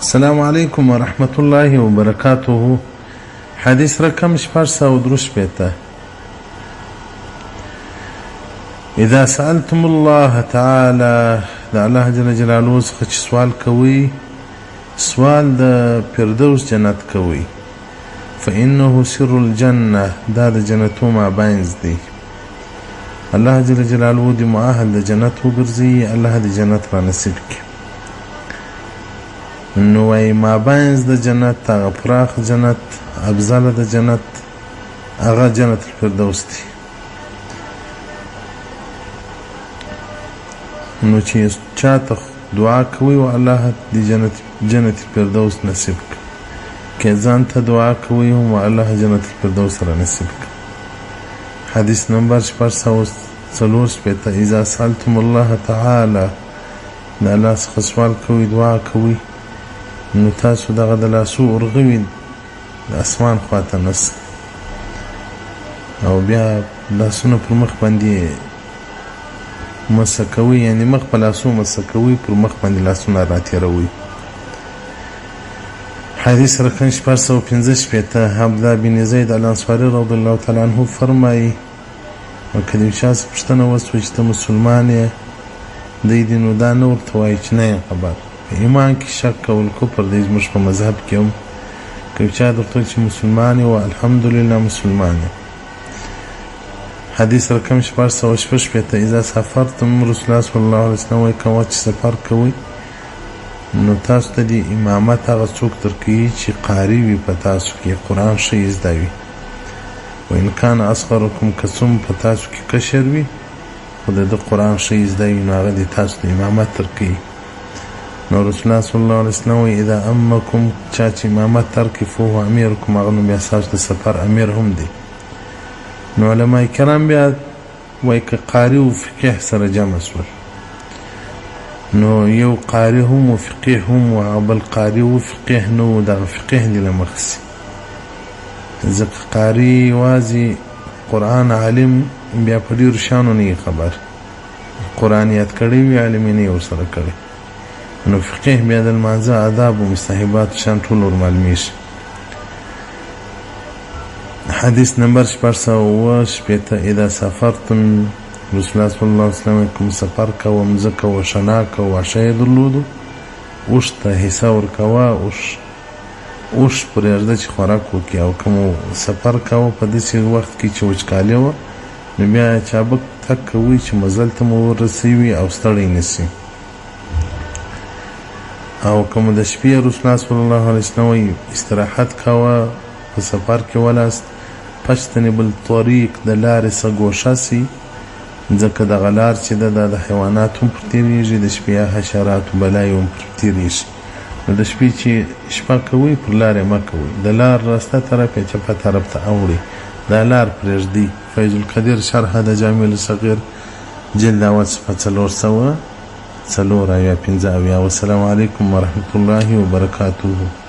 السلام عليكم ورحمة الله وبركاته. حديث رقم 403. إذا سألتم الله تعالى دا الله جل جلاله څخه چې سوال کوي، سوال د فردوس جنت کوي، فإنه سر الجنة، دا د جنتو مابینځ دی. الله جل جلاله دې مؤهل د جنت وګرځي، الله دې جنت را نصیب کړي. نو وای مابینځ د جنت، هغه پراخ جنت، افضل د جنت، هغه جنت الفردوس دی. نو چې چاته دعا کوي او الله دې جنت الفردوس نصیب کړي، که ځان ته دعا کوي او الله جنت الفردوس را نصیب کړي. حدیث نمبر 404. اذا سألتم الله تعالى، د الله څخه سوال کوي، دعا کوي، نو تاسو دغه د لاسو ورغوي د اسمان خواته نس، او بیا لاسونه پر مخ باندې مسه کوي، یعنی مخ په لاسو مسه کوي، پر مخ باندې لاسونه راتېروي. حدیث رقم 415. عبدالله بن زید الانصاري رضی الله تعالی عنه فرمایي، که د یو چا څه پوښتنه وسوه چې ته مسلمان یې، دی دې نو دا نه ورته وایي چې نه یم خبر. په ایمان کې شک کول کفر دی. زموږ په مذهب کې هم که یو چا درته وایي چې مسلمان یې، الحمدلله مسلمان یې. حدیث رقم 416. اذا سافرتم، رسول الله صلی الله علیه وسلم وایي کوه چې سفر کوئ، نو تاسو ته د امامت هغه څوک درکوي چې قاري وي په تاسو کې، قرآن ښه زده وي. وان کان اصغرکم، که څوم په تاسو کې کشر وي خو د قرآن ښه زده وي، نو هغه د تاسو د امامت درکوي. نو رسول الله صلی الله علیه وسلم وایي اذا امکم، چا چې امامت درکوي، فهو امیرکم، هغه نو بیا ستاسو د سفر امیر هم دی. نو علماء کرام بیا وایي که قاري و فقیه سره جمع شول، نو یو قاري هم و فقیه هم و هغه بل قاري و فقیه نه و، دغه فقیه دې له مخ شي. ځکه قاري یوازې قرآن عالم بیا په ډېرو شیانو نه خبر، قرآن یاد کړی وي، علم یې نه ورسره کړی. نو فقیه بیا د لمانځه آداب و مستحبات شیان ټول ورمعلومیږي. حدیث نمبر 417. اذا سافرتم، رسول الله صلی الله علیه وسلم کوم سفر کوه، مځکه و شنا کوه، واښه یې درلودو، اوښ ته حصه ورکوه، اوښ پرېږده چې خوراک وکړي. او کوم سفر کوه په داسې وخت کې چې وچکالي وه، نو بیا چابک تګ کوئ چې مزل ته مو ورسوي او ستړی نه شي. او کوم د شپې، رسول الله صلی الله علیه وسلم وایي استراحت کوه، په سفر کې ولاست، فاجتنبوا الطریق، د لارې څخه ګوښه سي، ځکه دغه لار چې ده د حیوانات هم پر تېرېږي، د شپې حشراتو بلایې هم پر تېرېږي. نو د شپې چې شپه کوئ، پر لارې مه کوئ، د لار راسته طرف یا چپه طرف ته اوړئ، دا لار پرېږدئ. فیض القدیر شرحه د جامع الصغیر جلد اول صفحه 404 او 5. والسلام علیکم ورحمة الله وبرکاته.